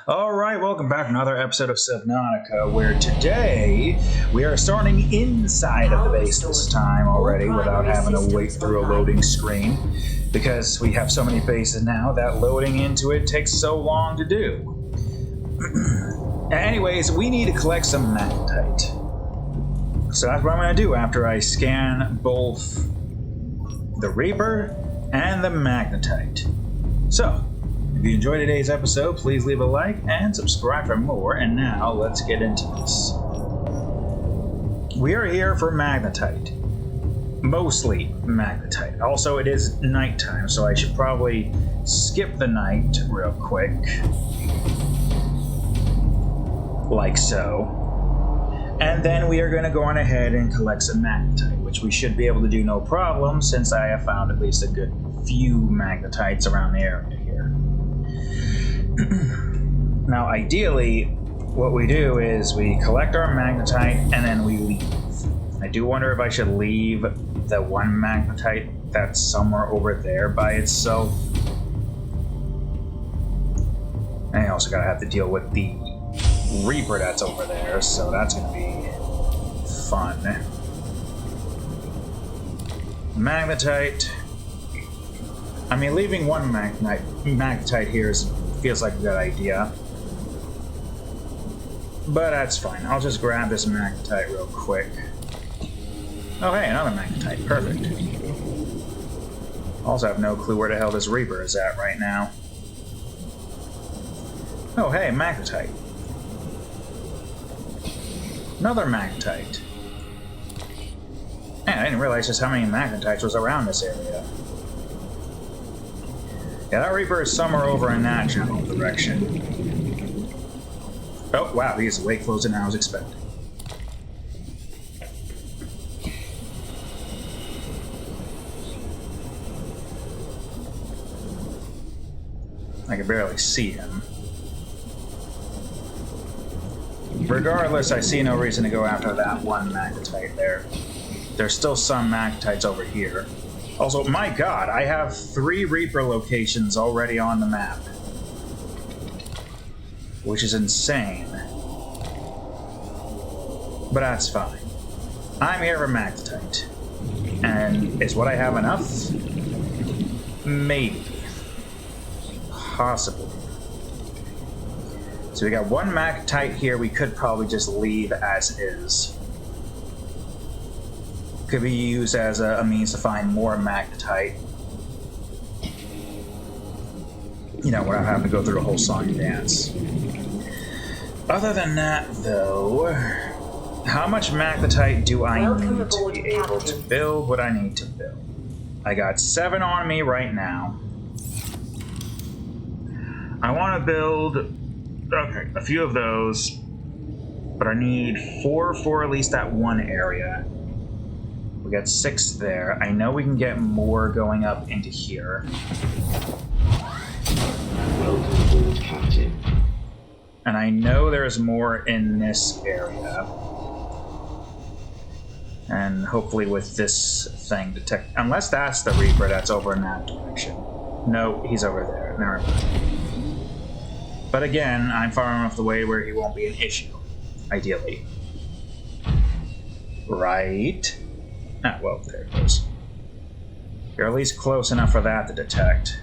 Alright, welcome back to another episode of Subnautica, where today we are starting inside of the base this time already without having to wait through a loading screen, because we have so many bases now that loading into it takes so long to do. Anyways, we need to collect some magnetite. So that's what I'm going to do after I scan both the Reaper and the magnetite. So, if you enjoyed today's episode, please leave a like and subscribe for more, and now let's get into this. We are here for magnetite. Mostly magnetite. Also, it is nighttime, so I should probably skip the night real quick. Like so. And then we are going to go on ahead and collect some magnetite, which we should be able to do no problem since I have found at least a good few magnetites around the area here. Now, ideally, what we do is we collect our magnetite and then we leave. I do wonder if I should leave the one magnetite that's somewhere over there by itself. And I also gotta have to deal with the Reaper that's over there, so that's gonna be fun. Magnetite. I mean, leaving one magnetite here feels like a good idea. But that's fine. I'll just grab this magnetite real quick. Oh, hey, another magnetite. Perfect. Also have no clue where the hell this Reaper is at right now. Oh, hey, magnetite. Another magnetite. Man, I didn't realize just how many magnetites was around this area. Yeah, that Reaper is somewhere over in that general direction. Oh, wow, he's way closer than I was expecting. I can barely see him. Regardless, I see no reason to go after that one magnetite there. There's still some magnetites over here. Also, my god, I have 3 Reaper locations already on the map. Which is insane. But that's fine. I'm here for magnetite. And is what I have enough? Maybe. Possibly. So we got one magnetite here we could probably just leave as is. Could be used as a means to find more magnetite. You know, without having to go through a whole song and dance. Other than that, though, how much magnetite do I need to be able to build what I need to build? I got 7 on me right now. I want to build, okay, a few of those, but I need 4 for at least that one area. We got 6 there. I know we can get more going up into here. Welcome aboard, Captain. And I know there's more in this area. And hopefully with this thing detect, unless that's the Reaper that's over in that direction. No, he's over there. Never mind. But again, I'm far enough away where he won't be an issue. Ideally. Right? Ah, well, there it goes. You're at least close enough for that to detect.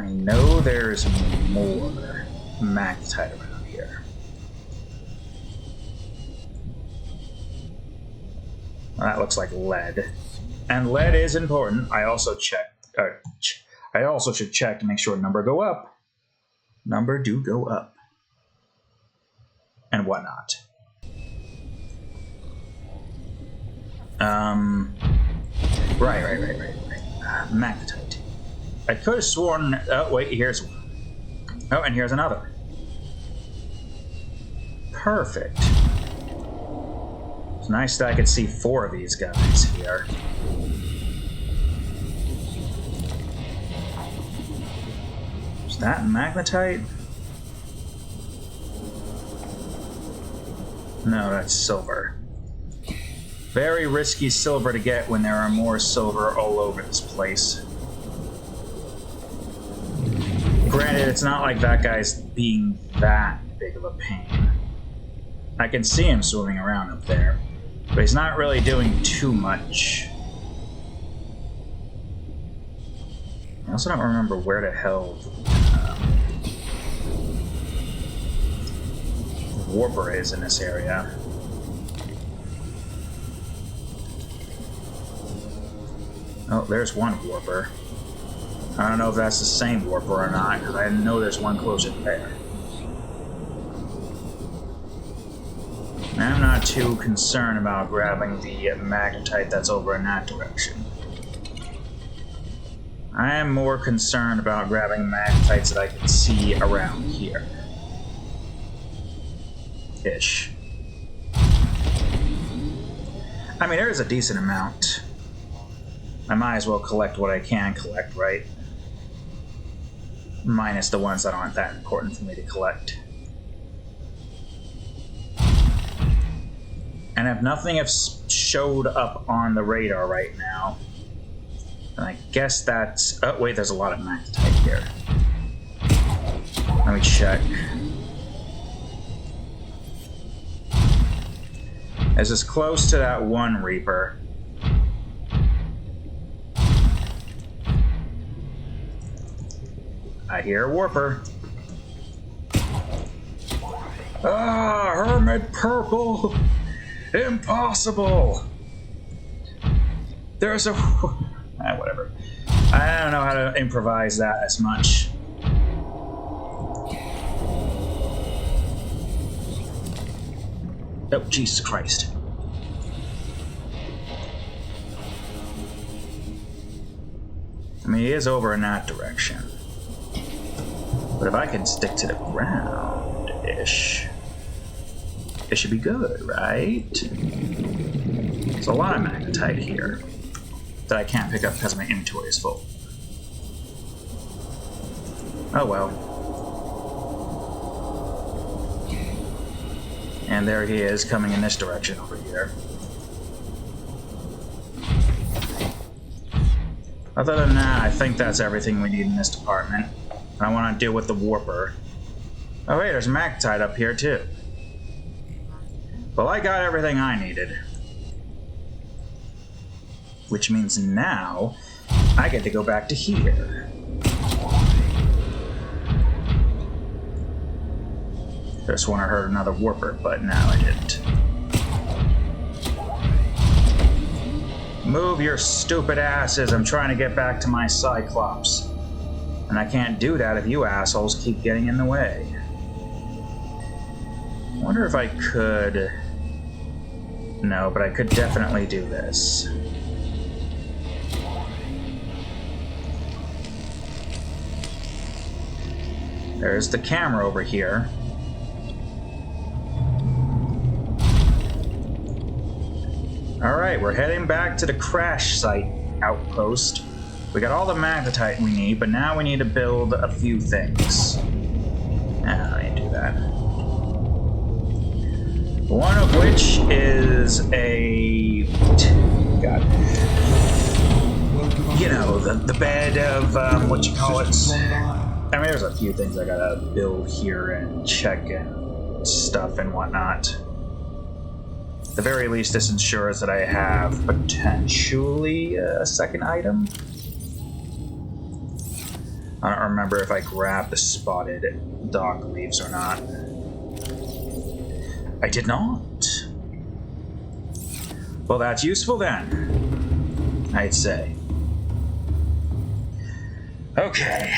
I know there's more magnetite around here. Well, that looks like lead. And lead is important. I also I also should check to make sure number go up. Number do go up. And whatnot. Right. Magnetite. I could have sworn... Oh, wait, here's one. Oh, and here's another. Perfect. It's nice that I could see 4 of these guys here. Is that magnetite? No, that's silver. Very risky silver to get when there are more silver all over this place. Granted, it's not like that guy's being that big of a pain. I can see him swimming around up there, but he's not really doing too much. I also don't remember where the hell Warper is in this area. Oh, there's one Warper. I don't know if that's the same Warper or not, because I know there's one closer there. I'm not too concerned about grabbing the magnetite that's over in that direction. I am more concerned about grabbing magnetites that I can see around here. Ish. I mean, there is a decent amount. I might as well collect what I can collect, right? Minus the ones that aren't that important for me to collect. And if nothing has showed up on the radar right now, then I guess that's... Oh, wait, there's a lot of magnetite here. Let me check. This is close to that one Reaper. I hear a Warper. Ah, Hermit Purple! Impossible! There's a... whatever. I don't know how to improvise that as much. Oh, Jesus Christ. I mean, he is over in that direction. But if I can stick to the ground-ish, it should be good, right? There's a lot of magnetite here that I can't pick up because my inventory is full. Oh well. And there he is, coming in this direction over here. Other than that, I think that's everything we need in this department. I want to deal with the Warper. Oh wait, there's magnetite up here too. Well, I got everything I needed. Which means now, I get to go back to here. Just when I heard another Warper, but no, I didn't. Move your stupid asses, I'm trying to get back to my cyclops. And I can't do that if you assholes keep getting in the way. I wonder if I could... No, but I could definitely do this. There's the camera over here. Alright, we're heading back to the Crash Outpost. We got all the magnetite we need, but now we need to build a few things. I need to do that. One of which is a... God. You know, the bed of, what you call it. I mean, there's a few things I gotta build here and check and stuff and whatnot. At the very least, this ensures that I have potentially a second item. I don't remember if I grabbed the spotted dock leaves or not. I did not. Well, that's useful then, I'd say. Okay.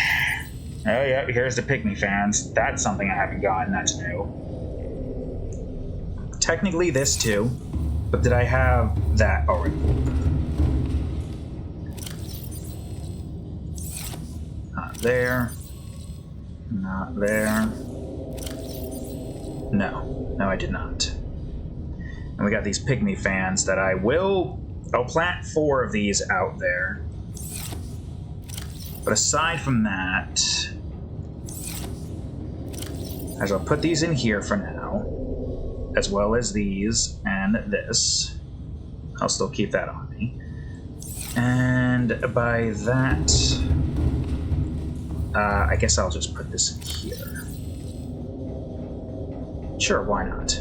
Oh yeah, here's the Pygmy fans. That's something I haven't gotten, that's new. Technically this too, but did I have that already? Not there. Not there. No, I did not. And we got these Pygmy fans that I'll plant 4 of these out there. But aside from that, I'll put these in here for now, as well as these and this. I'll still keep that on me. And by that, I guess I'll just put this in here. Sure, why not?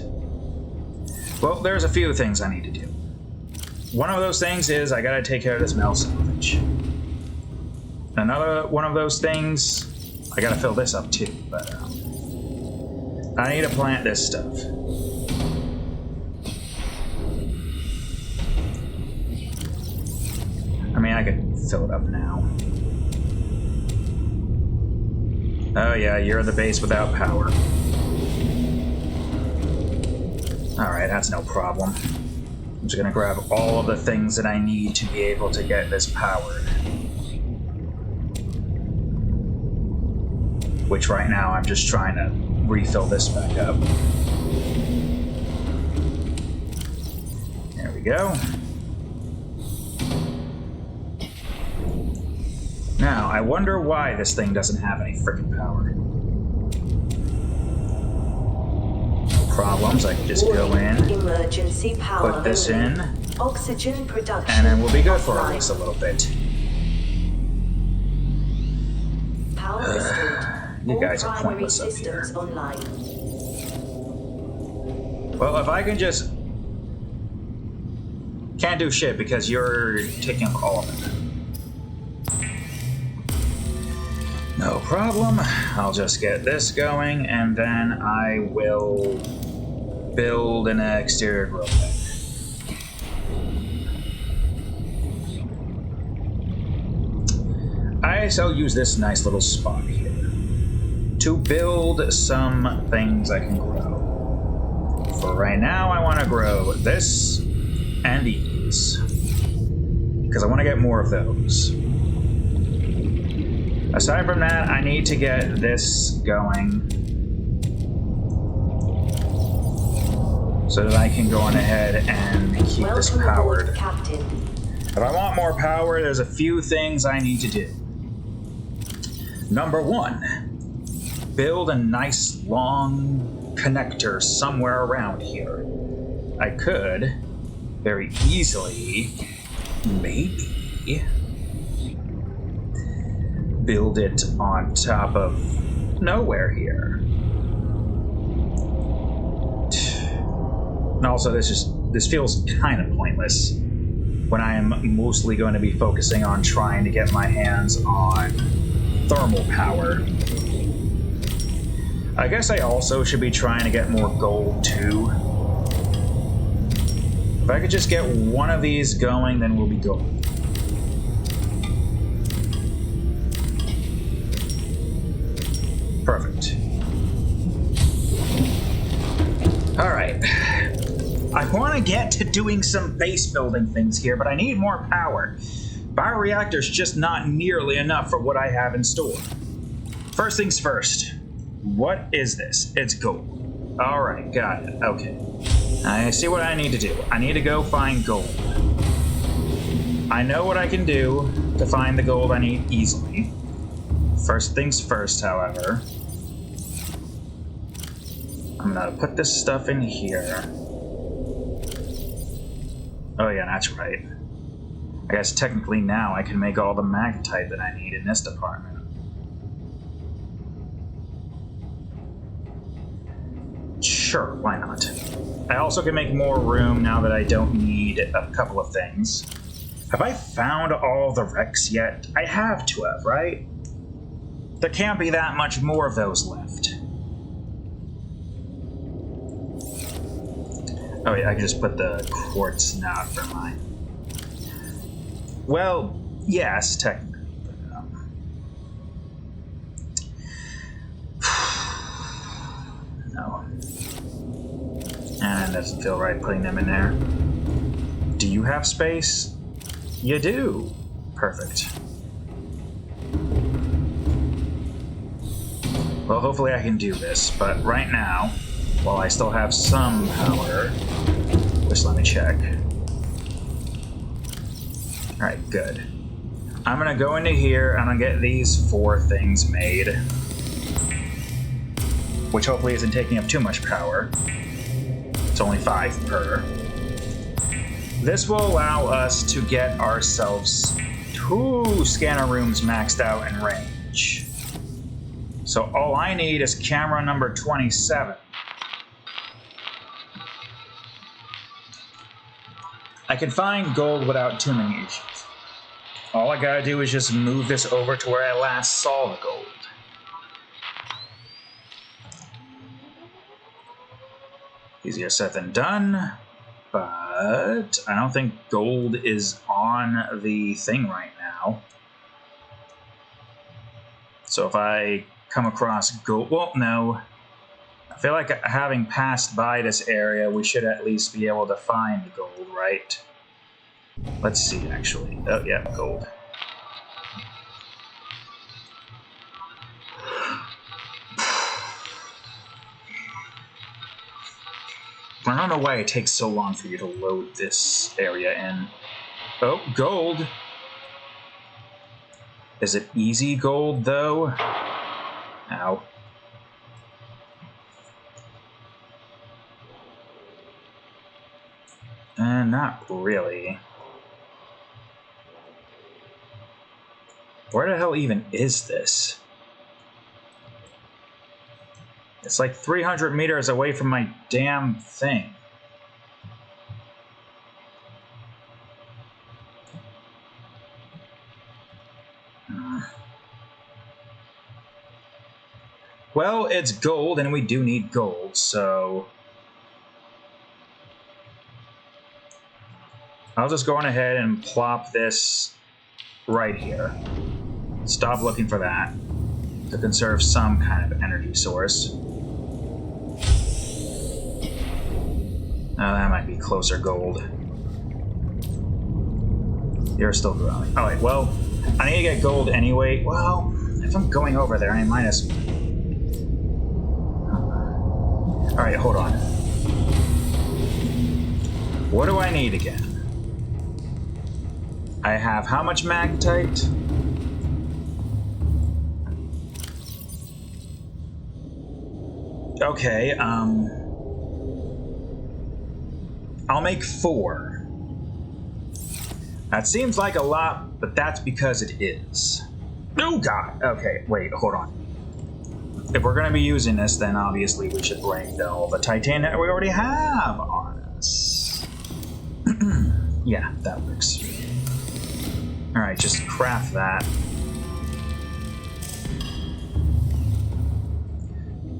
Well, there's a few things I need to do. One of those things is I gotta take care of this metal salvage. Another one of those things, I gotta fill this up too, but I need to plant this stuff. I mean, I could fill it up now. Oh yeah, you're the base without power. Alright, that's no problem. I'm just gonna grab all of the things that I need to be able to get this powered. Which right now I'm just trying to refill this back up. There we go. Now, I wonder why this thing doesn't have any freaking power. No problems, I can just go in, emergency power put this in, oxygen production, and then we'll be good for at least a little bit. Power restored. You guys All are pointless up here. systems online. Well, if I can just... Can't do shit because you're taking up all of it. No problem. I'll just get this going, and then I will build an exterior grill bed. I shall use this nice little spot here to build some things I can grow. For right now, I want to grow this and these, because I want to get more of those. Aside from that, I need to get this going so that I can go on ahead and keep this powered. Captain. If I want more power, there's a few things I need to do. Number one, build a nice long connector somewhere around here. I could very easily, maybe, build it on top of nowhere here. And also, this feels kind of pointless when I am mostly going to be focusing on trying to get my hands on thermal power. I guess I also should be trying to get more gold too. If I could just get one of these going, then we'll be golden. Perfect. Alright. I want to get to doing some base building things here, but I need more power. Bioreactor's just not nearly enough for what I have in store. First things first. What is this? It's gold. Alright, got it. Okay. I see what I need to do. I need to go find gold. I know what I can do to find the gold I need easily. First things first, however. I'm gonna put this stuff in here. Oh yeah, that's right. I guess technically now I can make all the magnetite that I need in this department. Sure, why not? I also can make more room now that I don't need a couple of things. Have I found all the wrecks yet? I have to have, right? There can't be that much more of those left. Oh yeah, I can just put the quartz now for mine. Well, yes, technically, but no. And it doesn't feel right putting them in there. Do you have space? You do. Perfect. Well, hopefully I can do this, but right now, while I still have some power, just let me check. Alright, good. I'm gonna go into here and I'm gonna get these 4 things made, which hopefully isn't taking up too much power. It's only 5 per. This will allow us to get ourselves 2 scanner rooms maxed out in range. So all I need is camera number 27. I can find gold without too many issues. All I gotta do is just move this over to where I last saw the gold. Easier said than done, but I don't think gold is on the thing right now. So if I come across gold, well, no. I feel like having passed by this area, we should at least be able to find gold, right? Let's see, actually. Oh, yeah, gold. I don't know why it takes so long for you to load this area in. Oh, gold. Is it easy gold, though? Ow. Not really. Where the hell even is this? It's like 300 meters away from my damn thing. Well, it's gold, and we do need gold, so... I'll just go on ahead and plop this right here. Stop looking for that to conserve some kind of energy source. Oh, that might be closer gold. You're still growing. Alright, well, I need to get gold anyway. Well, if I'm going over there, I might as... Alright, hold on. What do I need again? I have how much magnetite? Okay, I'll make 4. That seems like a lot, but that's because it is. Oh god! Okay, wait, hold on. If we're gonna be using this, then obviously we should bring all the titanium that we already have on us. Yeah, that works. Alright, just craft that.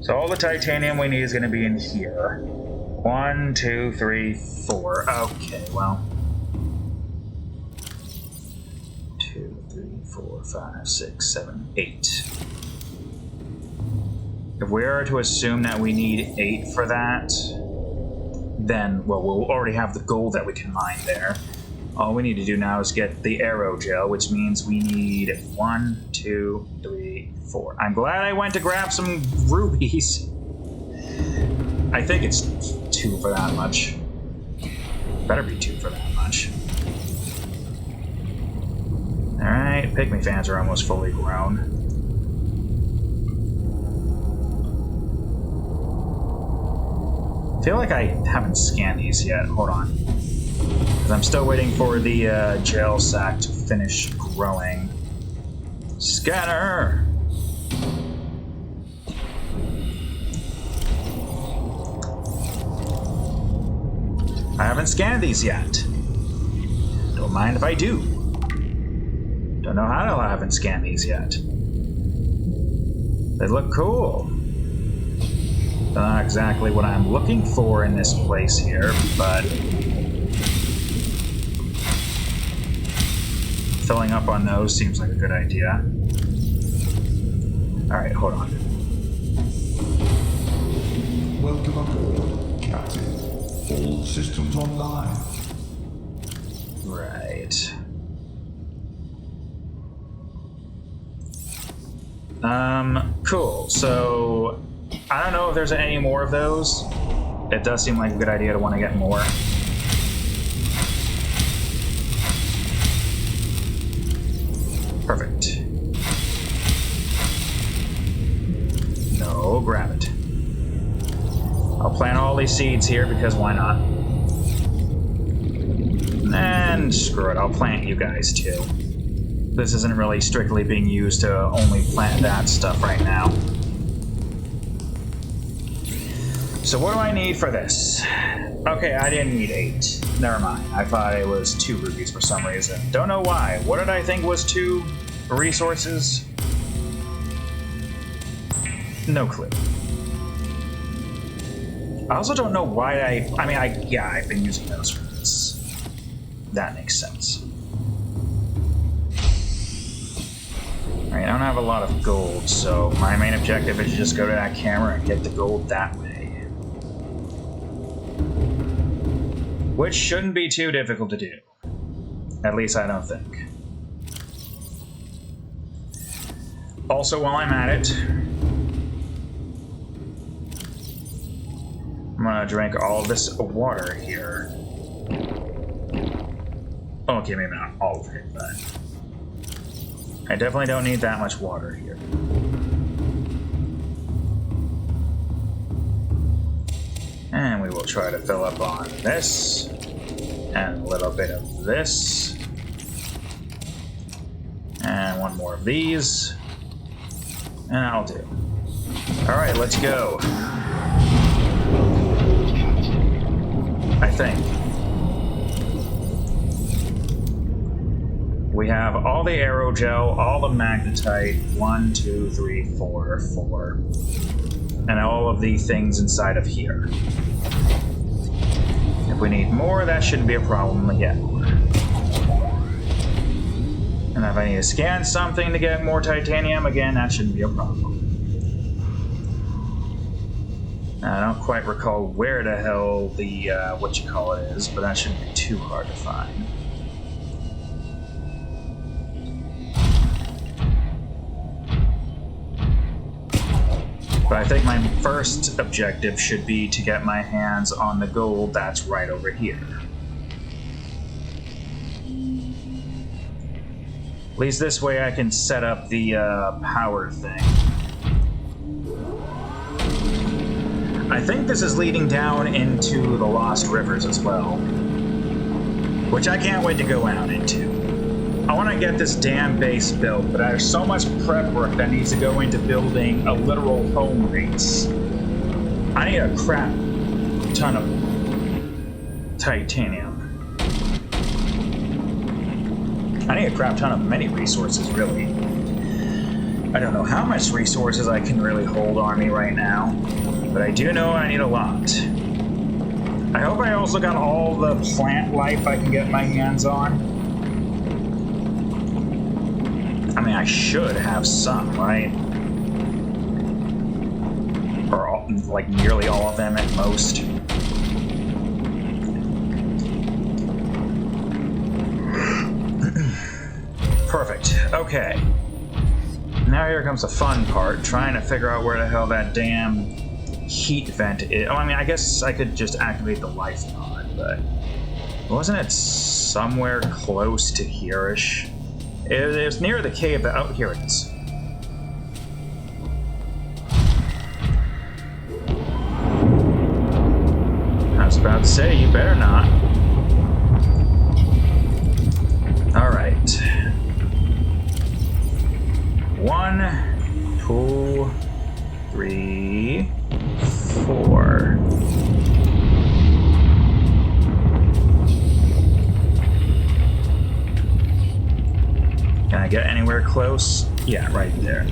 So all the titanium we need is going to be in here. 1, 2, 3, 4. Okay, well. 2, 3, 4, 5, 6, 7, 8. If we are to assume that we need 8 for that, then, well, we'll already have the gold that we can mine there. All we need to do now is get the aerogel, which means we need 1, 2, 3, 4. I'm glad I went to grab some rubies. I think it's 2 for that much. Better be 2 for that much. Alright, pygmy fans are almost fully grown. I feel like I haven't scanned these yet. Hold on. I'm still waiting for the gel sack to finish growing. Scanner! I haven't scanned these yet. Don't mind if I do. Don't know how I haven't scanned these yet. They look cool. Not exactly what I'm looking for in this place here, but... filling up on those seems like a good idea. Alright, hold on. Welcome aboard, Captain. All systems online. Right. Cool. So, I don't know if there's any more of those. It does seem like a good idea to want to get more. Perfect. No, grab it. I'll plant all these seeds here because why not? And screw it, I'll plant you guys too. This isn't really strictly being used to only plant that stuff right now. So what do I need for this? Okay, I didn't need 8. Never mind. I thought it was 2 rubies for some reason. Don't know why. What did I think was 2 resources? No clue. I also don't know why I've been using those for this. That makes sense. Alright, I don't have a lot of gold, so my main objective is to just go to that camera and get the gold that way. Which shouldn't be too difficult to do. At least I don't think. Also, while I'm at it, I'm gonna drink all of this water here. Okay, maybe not all of it, but I definitely don't need that much water here. And we will try to fill up on this, and a little bit of this, and one more of these, and I'll do. Alright, let's go. I think. We have all the aerogel, all the magnetite, 1, 2, 3, 4, 4, and all of the things inside of here. If we need more, that shouldn't be a problem to get more. And if I need to scan something to get more titanium, again, that shouldn't be a problem. I don't quite recall where the hell the whatchamacallit is, but that shouldn't be too hard to find. But I think my first objective should be to get my hands on the gold that's right over here. At least this way I can set up the power thing. I think this is leading down into the Lost Rivers as well, which I can't wait to go out into. I want to get this damn base built, but there's so much prep work that needs to go into building a literal home base. I need a crap ton of titanium. I need a crap ton of many resources, really. I don't know how much resources I can really hold on me right now, but I do know I need a lot. I hope I also got all the plant life I can get my hands on. I mean, I should have some, right? Or all, like nearly all of them at most. Perfect. Okay. Now here comes the fun part, trying to figure out where the hell that damn heat vent is. Oh, I mean, I guess I could just activate the life pod, but wasn't it somewhere close to here-ish? It was near the cave, but oh, here it is. I was about to say, you better not. All right. 1, 2, 3, 4. Can I get anywhere close? Yeah, right there.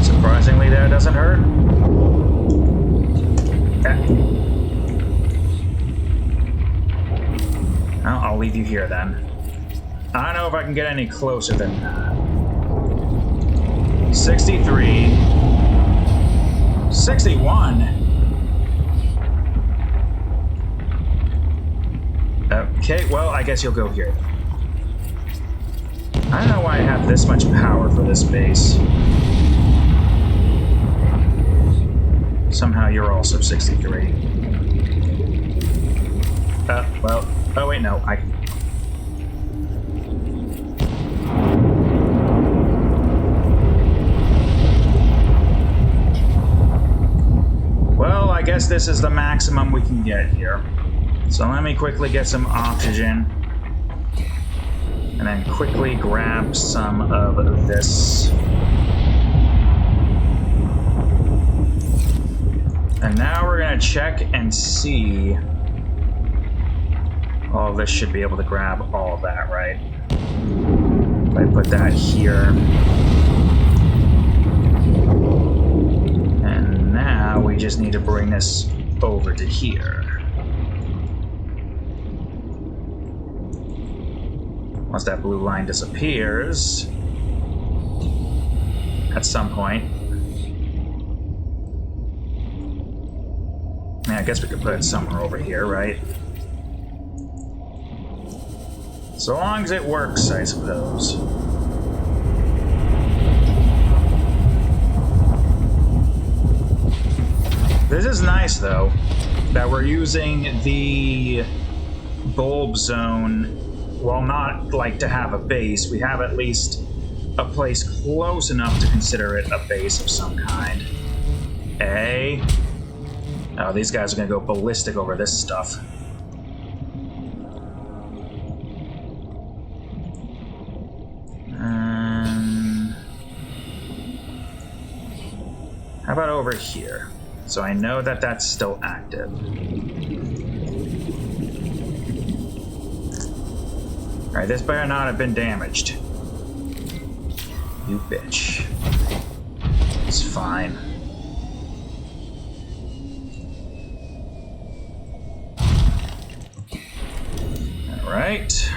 Surprisingly, that doesn't hurt. Well, I'll leave you here then. I don't know if I can get any closer than that. 63. 61. Okay, well, I guess you'll go here. I don't know why I have this much power for this base. Somehow you're also 63. Well, oh wait, no, I can... Well, I guess this is the maximum we can get here. So let me quickly get some oxygen. And then quickly grab some of this. And now we're gonna check and see. All this should be able to grab all of that, right? If I put that here. And now we just need to bring this over to here. Once that blue line disappears, at some point, yeah, I guess we could put it somewhere over here, right? So long as it works, I suppose. This is nice, though, that we're using the bulb zone. While not like to have a base, we have at least a place close enough to consider it a base of some kind. Oh, these guys are gonna go ballistic over this stuff. How about over here? So I know that that's still active. Alright, this better not have been damaged. You bitch. It's fine. Alright.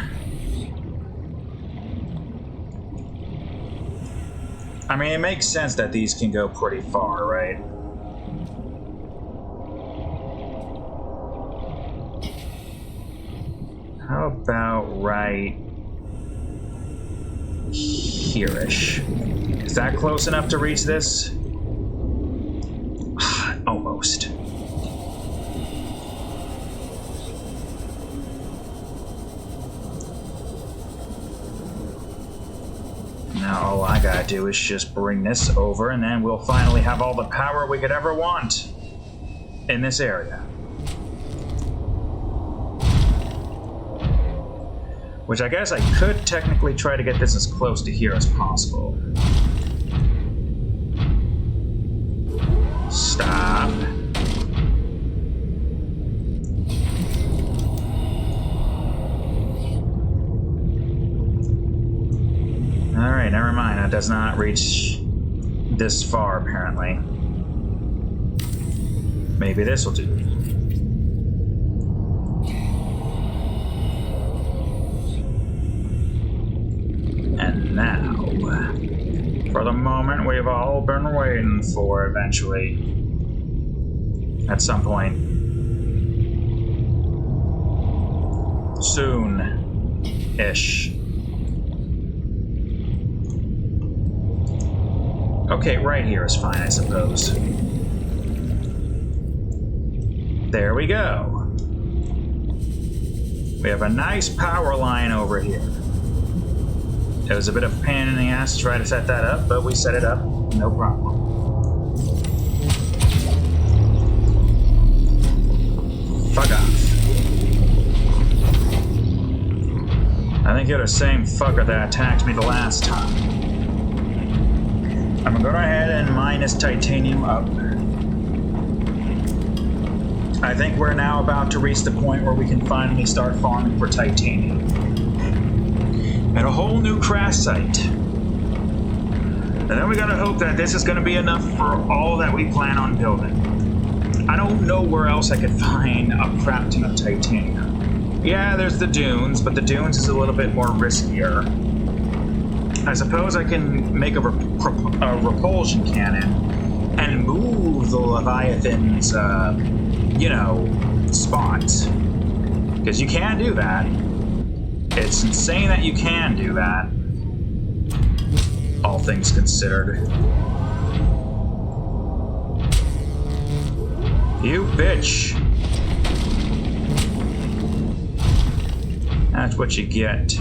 I mean, it makes sense that these can go pretty far, right? How about right here-ish? Is that close enough to reach this? Almost. Now all I gotta do is just bring this over, and then we'll finally have all the power we could ever want in this area. Which I guess I could technically try to get this as close to here as possible. Stop. Alright, never mind. That does not reach this far, apparently. Maybe this will do. And now, for the moment we've all been waiting for, eventually, at some point, soon-ish. Okay, right here is fine, I suppose. There we go. We have a nice power line over here. It was a bit of a pain in the ass to try to set that up, but we set it up, no problem. Fuck off. I think you're the same fucker that attacked me the last time. I'm gonna go ahead and mine this titanium up. I think we're now about to reach the point where we can finally start farming for titanium. At a whole new crash site. And then we gotta hope that this is gonna be enough for all that we plan on building. I don't know where else I could find a crap ton of titanium. Yeah, there's the dunes, but the dunes is a little bit more riskier. I suppose I can make a repulsion cannon and move the Leviathan's, spots. Because you can do that. It's insane that you can do that, all things considered. You bitch. That's what you get.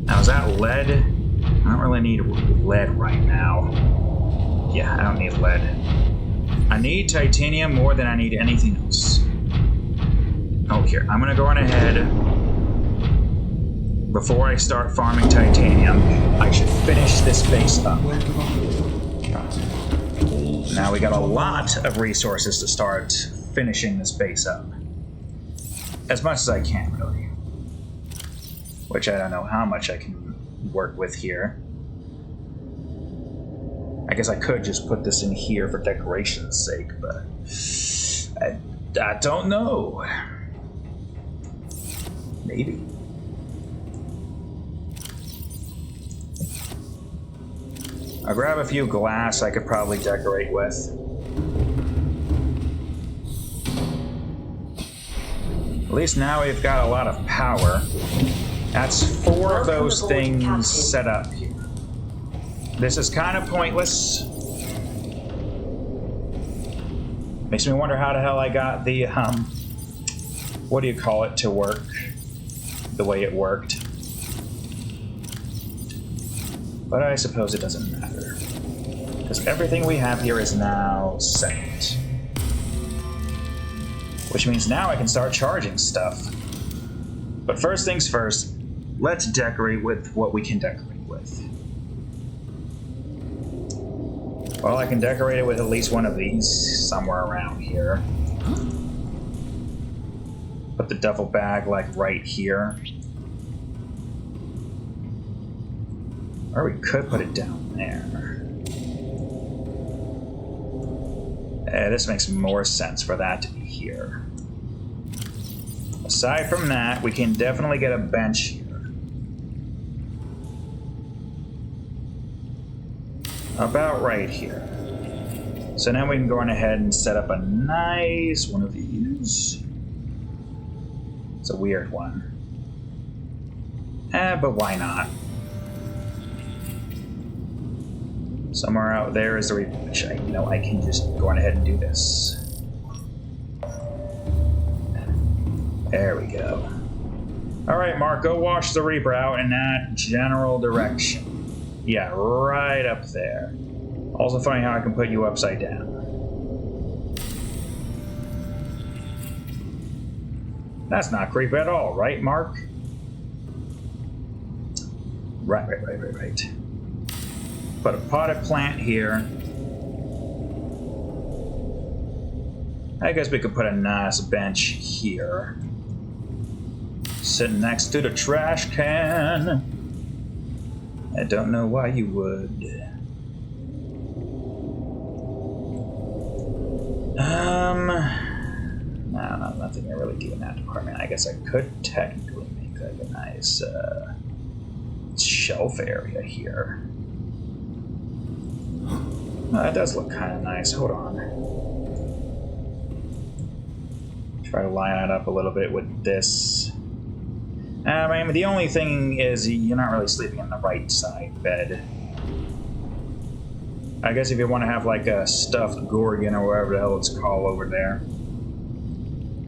Now, is that lead? I don't really need lead right now. Yeah, I don't need lead. I need titanium more than I need anything else. Oh, here. I'm gonna go on ahead before I start farming titanium, I should finish this base up. Welcome aboard, Captain. All Now we got a systems lot of resources to start finishing this base up. As much as I can, really. Which I don't know how much I can work with here. I guess I could just put this in here for decoration's sake, but I don't know. Maybe. I'll grab a few glass I could probably decorate with. At least now we've got a lot of power. That's 4 of those things set up here. This is kind of pointless. Makes me wonder how the hell I got the, what do you call it, to work the way it worked. But I suppose it doesn't matter. Because everything we have here is now set. Which means now I can start charging stuff. But first things first, let's decorate with what we can decorate with. Well, I can decorate it with at least one of these somewhere around here. Put the duffel bag like right here. Or we could put it down there. This makes more sense for that to be here. Aside from that, we can definitely get a bench here. About right here. So now we can go on ahead and set up a nice one of these. It's a weird one. But why not? Somewhere out there is the which I know I can just go on ahead and do this. There we go. Alright, Mark, go watch the Reaper out in that general direction. Yeah, right up there. Also funny how I can put you upside down. That's not creepy at all, right, Mark? Right. Put a potted plant here. I guess we could put a nice bench here. Sitting next to the trash can. I don't know why you would. No, nothing I really do in that department. I guess I could technically make like a nice shelf area here. That does look kind of nice. Hold on. Try to line it up a little bit with this. I mean, the only thing is you're not really sleeping in the right side bed. I guess if you want to have like a stuffed Gorgon or whatever the hell it's called over there.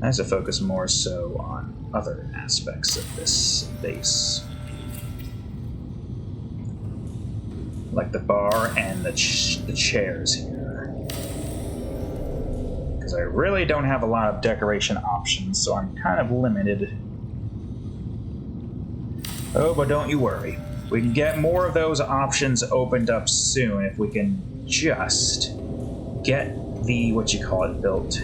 I have to focus more so on other aspects of this base. Like the bar and the chairs here. Because I really don't have a lot of decoration options, so I'm kind of limited. Oh, but don't you worry. We can get more of those options opened up soon if we can just get the, what you call it, built.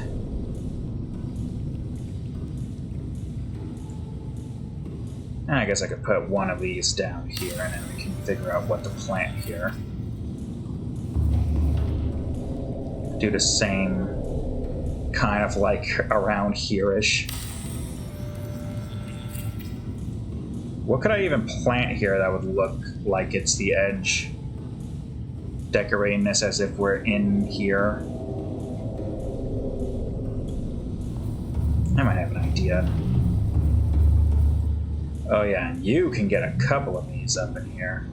I guess I could put one of these down here and then we can figure out what to plant here. Do the same kind of like around here-ish. What could I even plant here that would look like it's the edge? Decorating this as if we're in here. I might have an idea. Oh yeah, and you can get a couple of these up in here.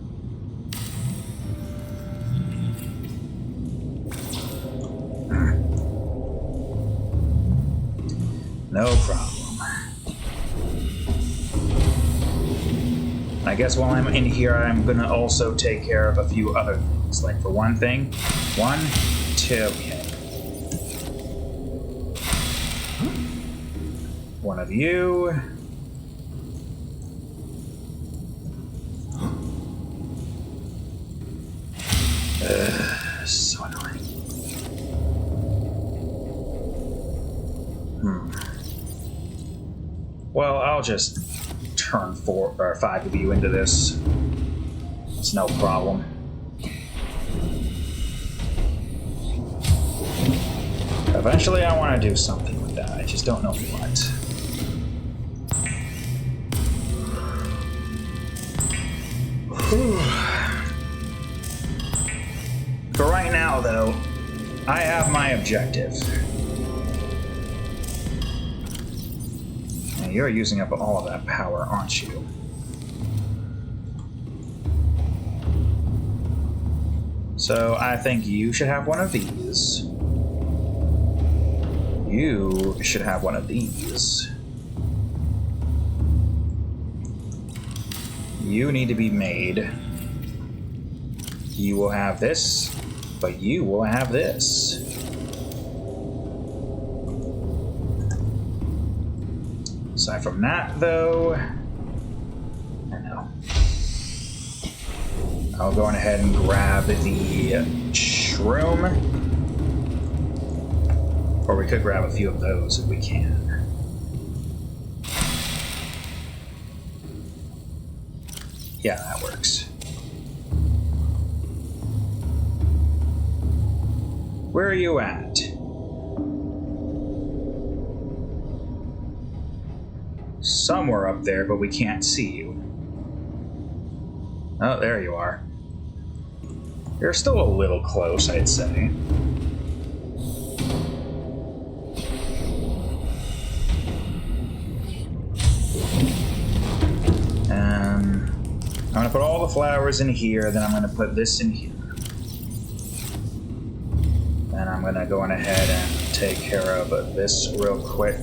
No problem. I guess while I'm in here, I'm gonna also take care of a few other things. Like for one thing, 1, 2, okay. One of you. I'll just turn 4 or 5 of you into this. It's no problem. Eventually, I want to do something with that. I just don't know what. For right now, though, I have my objective. And you're using up all of that power, aren't you? So I think you should have one of these. You should have one of these. You need to be made. You will have this, but you will have this. Aside from that, though, I know. I'll go on ahead and grab the shroom. Or we could grab a few of those if we can. Yeah, that works. Where are you at? Somewhere up there, but we can't see you. Oh, there you are. You're still a little close, I'd say. I'm gonna put all the flowers in here, then I'm gonna put this in here. Then I'm gonna go on ahead and take care of this real quick.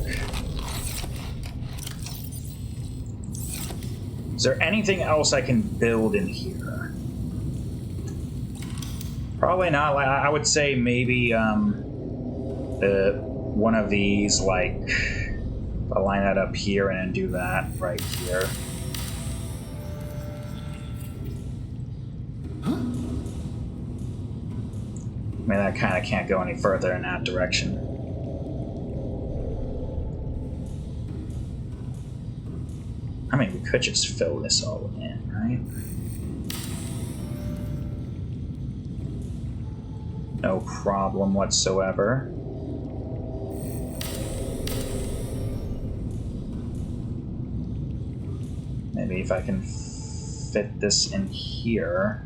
Is there anything else I can build in here? Probably not. I would say maybe one of these, like, I'll line that up here and do that right here. I mean, that kind of can't go any further in that direction. I mean, we could just fill this all in, right? No problem whatsoever. Maybe if I can fit this in here.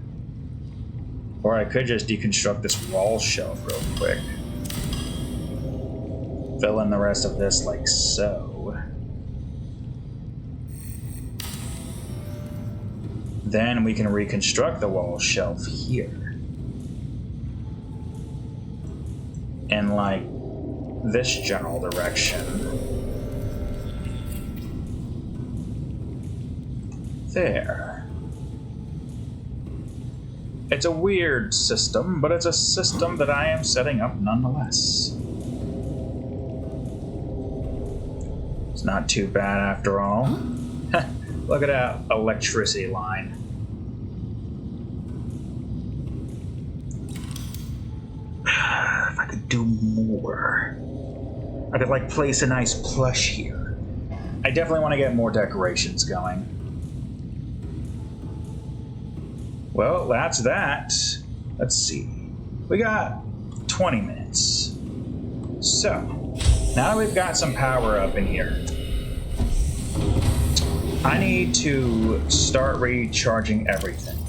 Or I could just deconstruct this wall shelf real quick. Fill in the rest of this like so. Then we can reconstruct the wall shelf here. In like this general direction. There. It's a weird system, but it's a system that I am setting up nonetheless. It's not too bad after all. Look at that electricity line. If I could do more. I could like place a nice plush here. I definitely want to get more decorations going. Well, that's that. Let's see. We got 20 minutes. So, now that we've got some power up in here, I need to start recharging everything.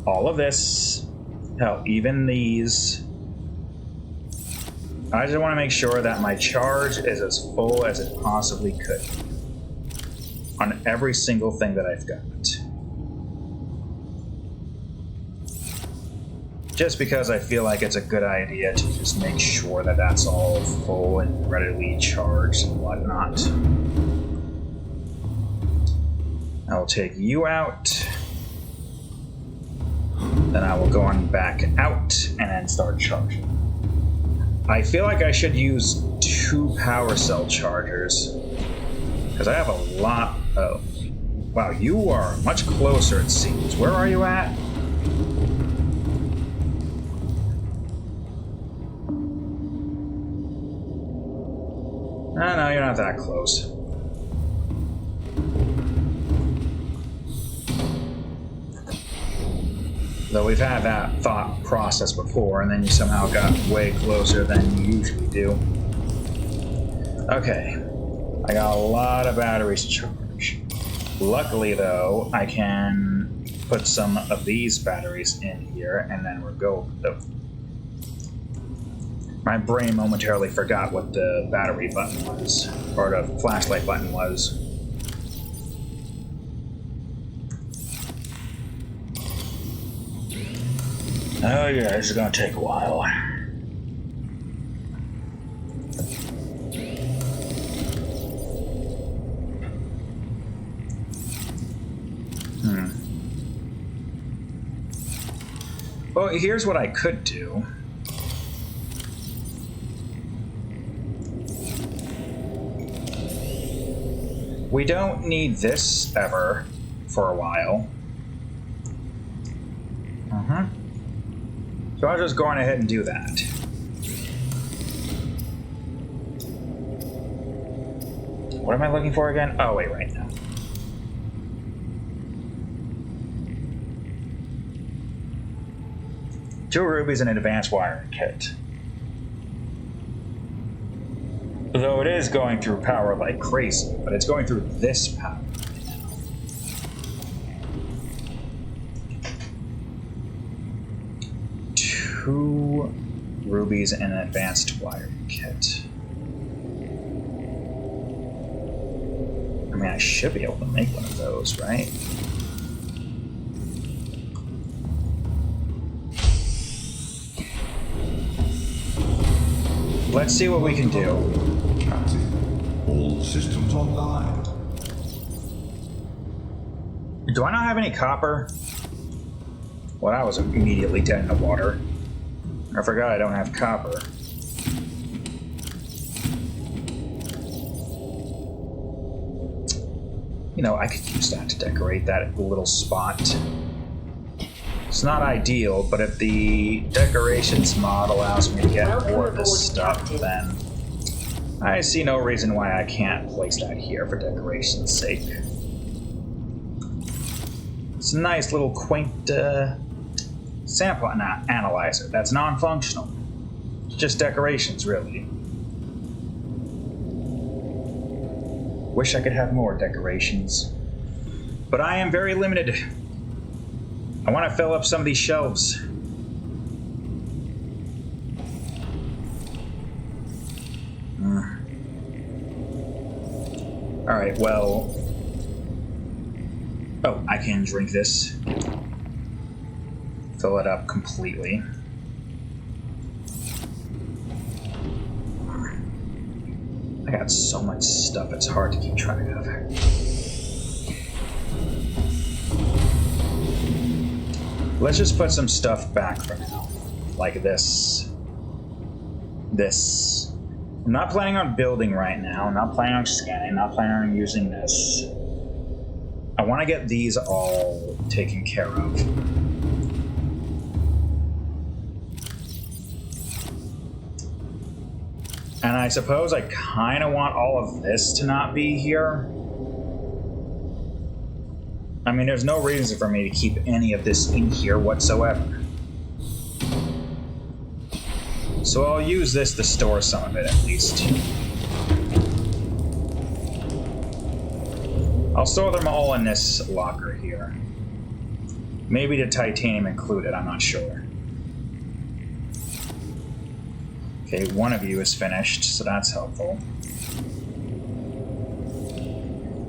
All of this, hell, even these. I just want to make sure that my charge is as full as it possibly could on every single thing that I've got. Just because I feel like it's a good idea to just make sure that that's all full and readily charged and whatnot. I will take you out. Then I will go on back out and then start charging. I feel like I should use 2 power cell chargers. Because I have a lot of... Wow, you are much closer it seems. Where are you at? No, you're not that close. Though we've had that thought process before, and then you somehow got way closer than you usually do. Okay. I got a lot of batteries to charge. Luckily, though, I can put some of these batteries in here, and then we're go. My brain momentarily forgot what the battery button was, or the flashlight button was. Oh yeah, this is gonna take a while. Well, here's what I could do. We don't need this ever for a while. So I'll just go on ahead and do that. What am I looking for again? Oh, wait, right now. Two rubies and an advanced wiring kit. Though it is going through power like crazy, but it's going through this power. Two rubies and an advanced wiring kit. I mean, I should be able to make one of those, right? Let's see what we can do. Captain, all systems online. Do I not have any copper? Well, I was immediately dead in the water. I forgot I don't have copper. You know, I could use that to decorate that little spot. It's not ideal, but if the decorations mod allows me to get more of this stuff, then I see no reason why I can't place that here for decoration's sake. It's a nice little quaint sample analyzer that's non-functional. It's just decorations, really. Wish I could have more decorations. But I am very limited. I want to fill up some of these shelves. Alright, well... Oh, I can drink this. Fill it up completely. I got so much stuff, it's hard to keep track of. Let's just put some stuff back for now. Like this. This. I'm not planning on building right now. I'm not planning on scanning. I'm not planning on using this. I want to get these all taken care of. And I suppose I kind of want all of this to not be here. I mean, there's no reason for me to keep any of this in here whatsoever. So I'll use this to store some of it, at least. I'll store them all in this locker here. Maybe the titanium included, I'm not sure. Okay, one of you is finished, so that's helpful.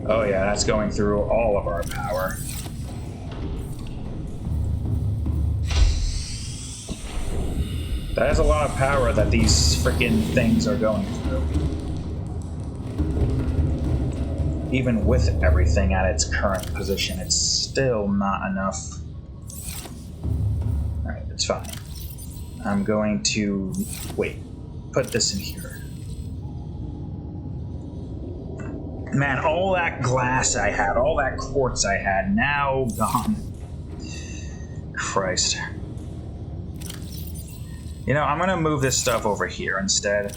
Oh yeah, that's going through all of our power. That is a lot of power that these freaking things are going through. Even with everything at its current position, it's still not enough. Alright, it's fine. I'm going to... wait. Put this in here. Man, all that glass I had, all that quartz I had, now gone. Christ. You know, I'm gonna move this stuff over here instead.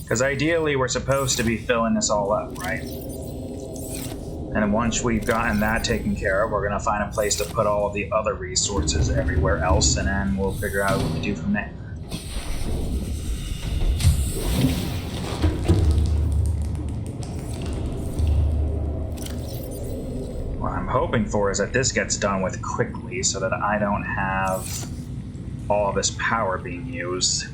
Because ideally we're supposed to be filling this all up, right? And once we've gotten that taken care of, we're going to find a place to put all of the other resources everywhere else, and then we'll figure out what to do from there. What I'm hoping for is that this gets done with quickly so that I don't have all of this power being used.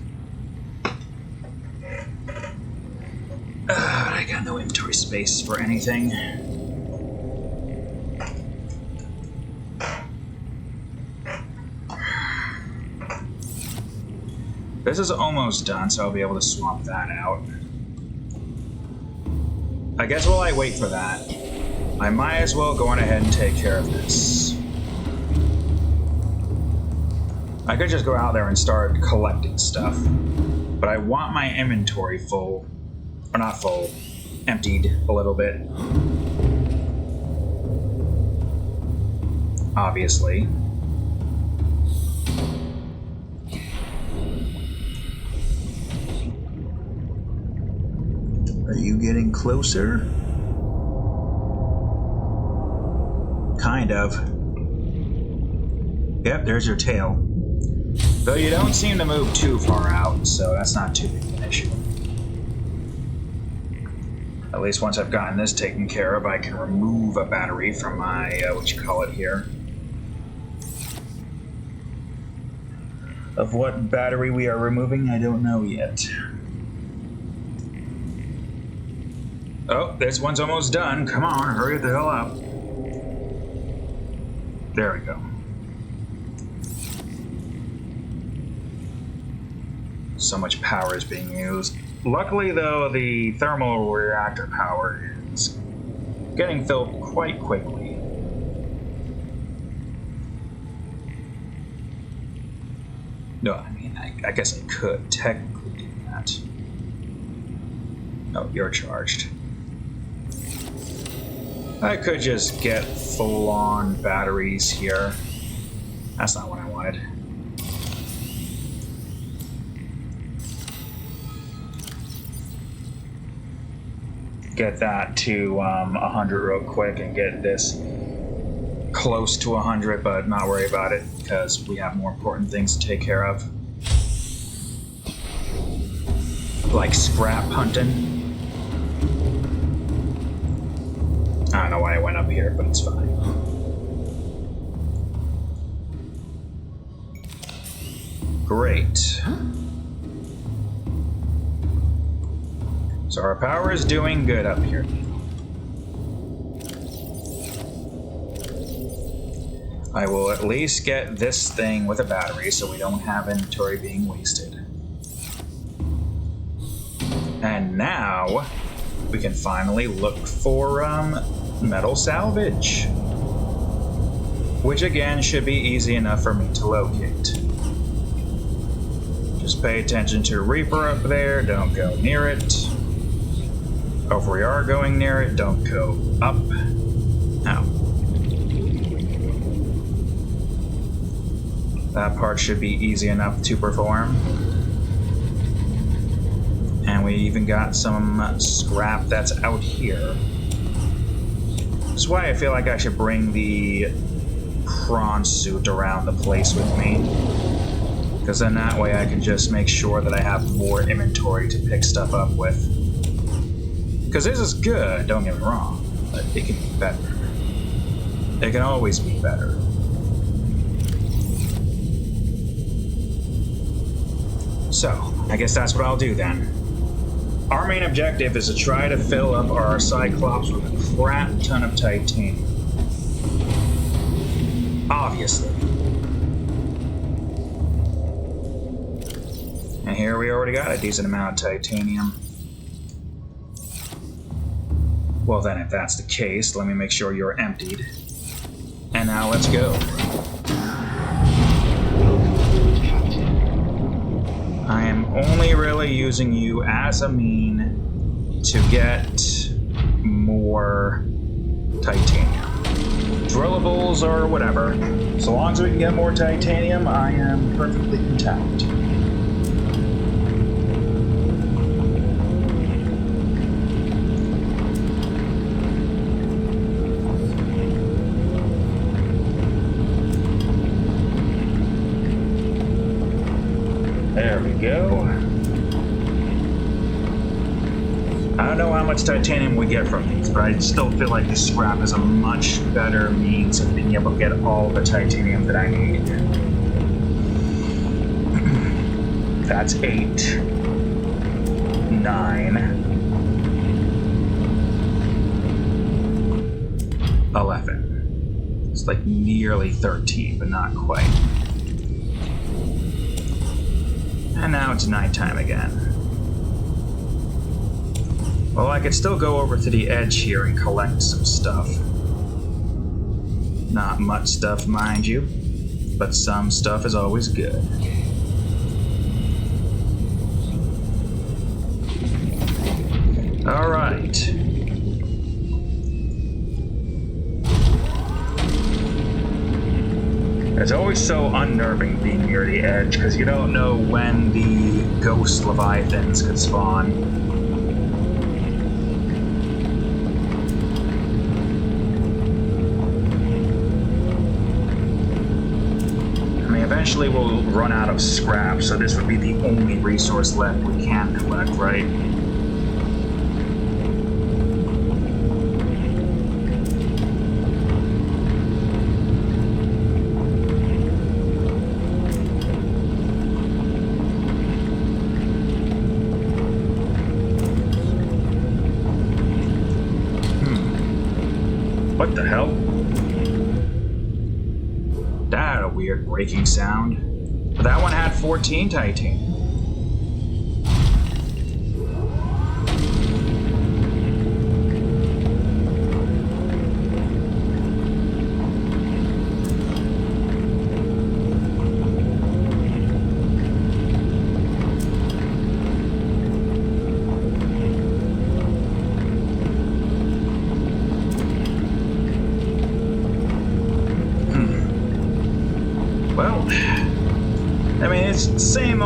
I got no inventory space for anything. This is almost done, so I'll be able to swap that out. I guess while I wait for that, I might as well go on ahead and take care of this. I could just go out there and start collecting stuff, but I want my inventory full, or not full, emptied a little bit. Obviously. Are you getting closer? Kind of. Yep, there's your tail. Though you don't seem to move too far out, so that's not too big an issue. At least once I've gotten this taken care of, I can remove a battery from my, here. Of what battery we are removing, I don't know yet. Oh, this one's almost done. Come on, hurry the hell up. There we go. So much power is being used. Luckily, though, the thermal reactor power is getting filled quite quickly. No, I mean, I guess I could technically do that. Oh, you're charged. I could just get full-on batteries here. That's not what I wanted. Get that to 100 real quick and get this close to 100, but not worry about it because we have more important things to take care of. Like scrap hunting. I don't know why I went up here, but it's fine. Great. So our power is doing good up here. I will at least get this thing with a battery so we don't have inventory being wasted. And now we can finally look for metal salvage, which again should be easy enough for me to locate. Just pay attention to Reaper up there, don't go near it. Oh, if we are going near it, don't go up. Ow. That part should be easy enough to perform. And we even got some scrap that's out here. That's why I feel like I should bring the prawn suit around the place with me. Because then that way I can just make sure that I have more inventory to pick stuff up with. Because this is good, don't get me wrong, but it can be better. It can always be better. So, I guess that's what I'll do then. Our main objective is to try to fill up our cyclops with a crap ton of titanium. Obviously. And here we already got a decent amount of titanium. Well then, if that's the case, let me make sure you're emptied. And now let's go. I am only really using you as a mean to get more titanium. Drillables or whatever. So long as we can get more titanium, I am perfectly content. There we go. I don't know how much titanium we get from these, but I still feel like this scrap is a much better means of being able to get all the titanium that I need. That's 8, 9, 11. It's like nearly 13, but not quite. And now it's nighttime again. Well, I could still go over to the edge here and collect some stuff. Not much stuff, mind you, but some stuff is always good. All right. It's always so unnerving being near the edge because you don't know when the ghost leviathans could spawn. Eventually we'll run out of scrap, so this would be the only resource left we can collect, right? What the hell? That had a weird breaking sound. But that one had 14 titanium. Well, I mean, it's same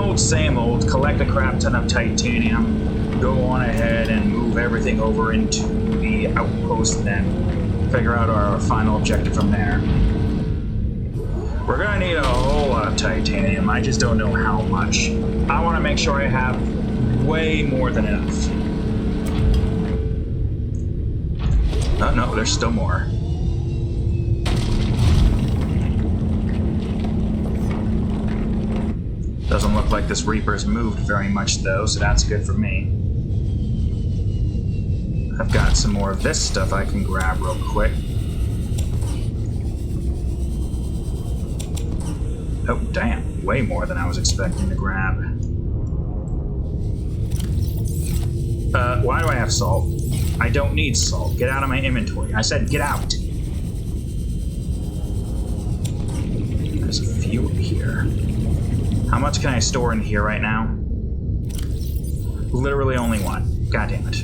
old, collect a crap ton of titanium, go on ahead and move everything over into the outpost, and then figure out our final objective from there. We're gonna need a whole lot of titanium, I just don't know how much. I want to make sure I have way more than enough. Oh no, there's still more. Doesn't look like this Reaper's moved very much though, so that's good for me. I've got some more of this stuff I can grab real quick. Oh damn, way more than I was expecting to grab. Why do I have salt? I don't need salt. Get out of my inventory. I said get out. There's a few in here. How much can I store in here right now? Literally only one. God damn it.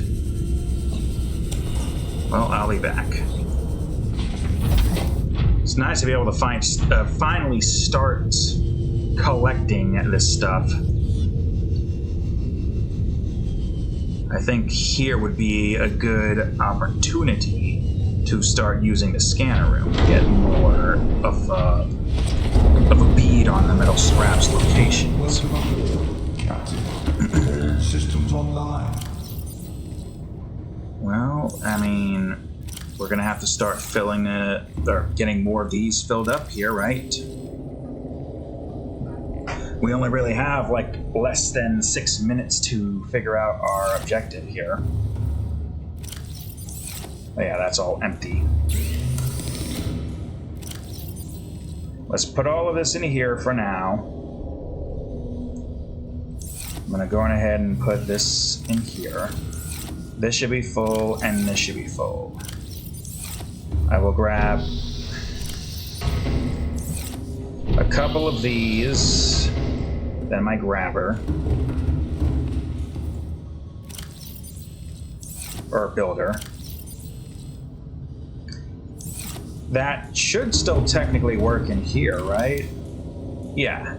Well, I'll be back. It's nice to be able to finally start collecting this stuff. I think here would be a good opportunity to start using the scanner room to get more of a bead on the metal scraps locations. Welcome, Captain. All systems online. Well, I mean, we're gonna have to start filling it, or getting more of these filled up here, right? We only really have like less than 6 minutes to figure out our objective here. Oh yeah, that's all empty. Let's put all of this in here for now. I'm gonna go on ahead and put this in here. This should be full, and this should be full. I will grab a couple of these, then my grabber. Or builder. That should still technically work in here, right? Yeah.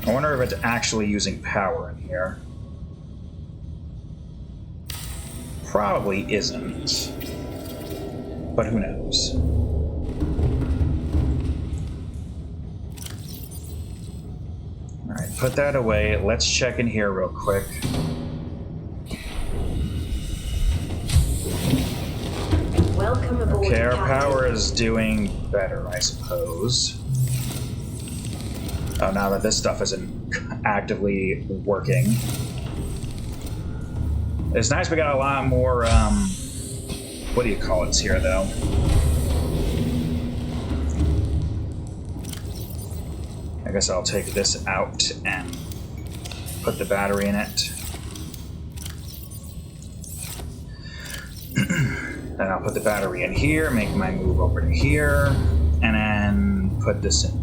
I wonder if it's actually using power in here. Probably isn't. But who knows? put that away. Let's check in here real quick. Welcome aboard, Okay, our Captain. power is doing better, I suppose. Oh, now that this stuff isn't actively working. It's nice we got a lot more, what do you call it here, though? I guess I'll take this out and put the battery in it. Then I'll put the battery in here, make my move over to here, and then put this in.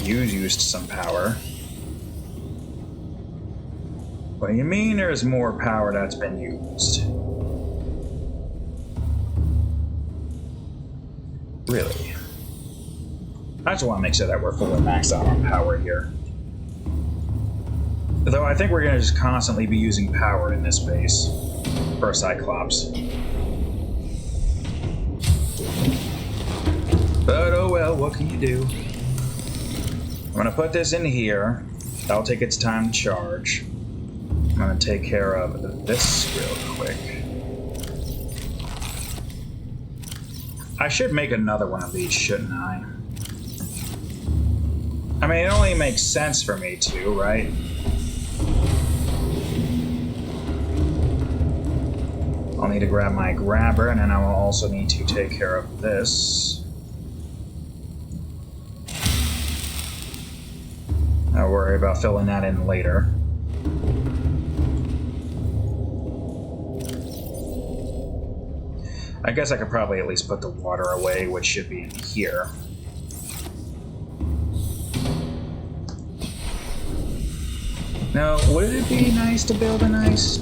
You used some power. What do you mean there's more power that's been used? Really? I just want to make sure that we're fully maxed out on power here. Though I think we're going to just constantly be using power in this base for Cyclops. But oh well, what can you do? I'm going to put this in here. That'll take its time to charge. I'm going to take care of this real quick. I should make another one of these, shouldn't I? I mean, it only makes sense for me to, right? I'll need to grab my grabber, and then I will also need to take care of this. I'll worry about filling that in later. I guess I could probably at least put the water away, which should be in here. Now, would it be nice to build a nice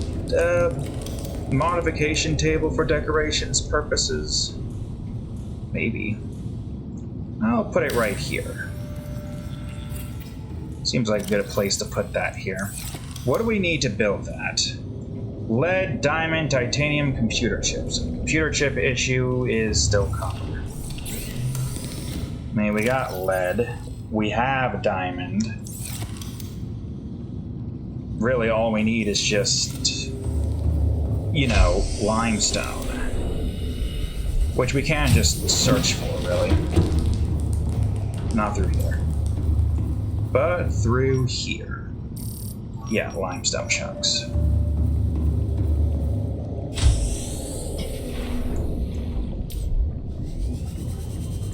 modification table for decorations purposes? Maybe. I'll put it right here. Seems like a good place to put that here. What do we need to build that? Lead, diamond, titanium, computer chips. The computer chip issue is still copper. I mean, we got lead. We have diamond. Really, all we need is just, you know, limestone. Which we can just search for, really. Not through here. But through here. Yeah, limestone chunks.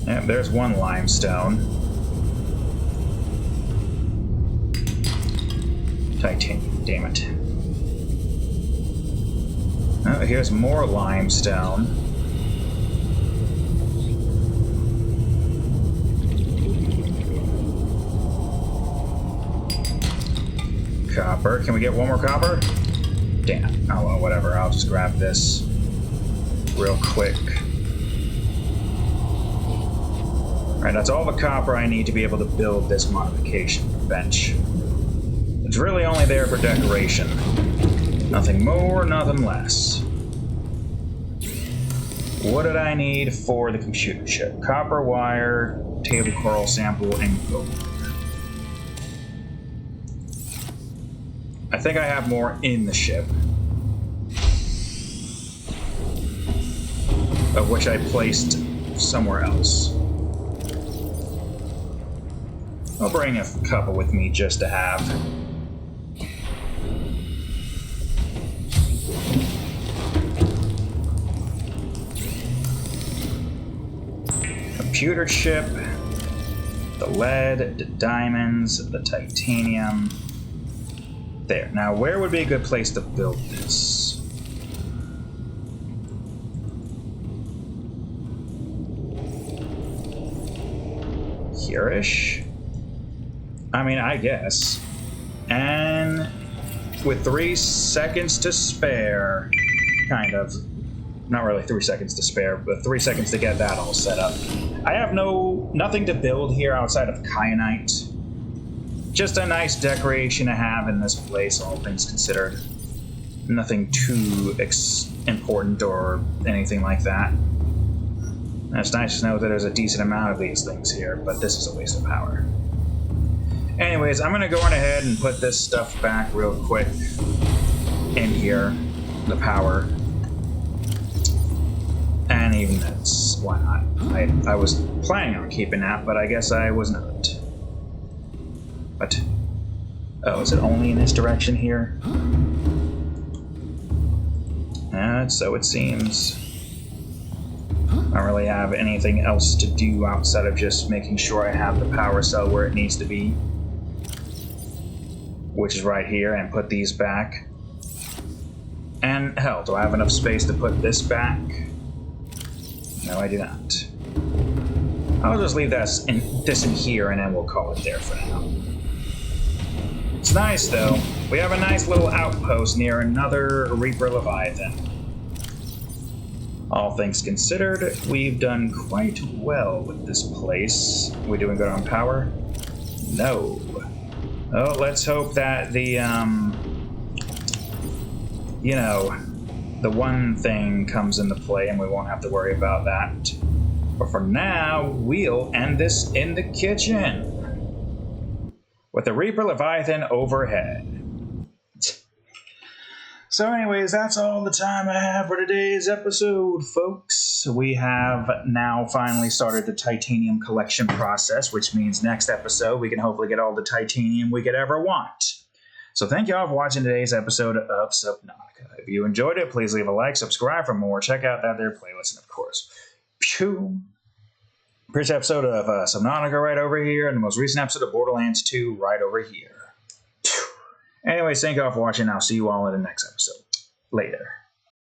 Yeah, there's one limestone. Titanium, damn it. Oh, here's more limestone. Copper. Can we get one more copper? Damn. Oh, well, whatever. I'll just grab this real quick. Alright, that's all the copper I need to be able to build this modification bench. It's really only there for decoration. Nothing more, nothing less. What did I need for the computer chip? Copper wire, table coral sample, and gold. I think I have more in the ship. Of which I placed somewhere else. I'll bring a couple with me just to have. Computer chip, the lead, the diamonds, the titanium. There. Now, where would be a good place to build this? Here-ish? I mean, I guess. And with 3 seconds to spare, kind of. Not really 3 seconds to spare, but 3 seconds to get that all set up. I have nothing to build here outside of kyanite. Just a nice decoration to have in this place, all things considered. Nothing too important or anything like that. It's nice to know that there's a decent amount of these things here, but this is a waste of power. Anyways, I'm going to go on ahead and put this stuff back real quick in here, the power. And even that's, why not? I was planning on keeping that, but I guess I was not. But, oh, is it only in this direction here? So it seems. I don't really have anything else to do outside of just making sure I have the power cell where it needs to be, which is right here, and put these back. And hell, do I have enough space to put this back? No, I do not. I'll just leave this in here, and then we'll call it there for now. It's nice, though. We have a nice little outpost near another Reaper Leviathan. All things considered, we've done quite well with this place. We doing good on power? No. Oh, let's hope that the, you know, the one thing comes into play and we won't have to worry about that. But for now, we'll end this in the kitchen with the Reaper Leviathan overhead. So anyways, that's all the time I have for today's episode, folks. We have now finally started the titanium collection process, which means next episode we can hopefully get all the titanium we could ever want. So thank you all for watching today's episode of Subnautica. If you enjoyed it, please leave a like, subscribe for more, check out that there playlist, and of course, previous episode of Subnautica right over here, and the most recent episode of Borderlands 2 right over here. Anyways, thank you all for watching. I'll see you all in the next episode. Later.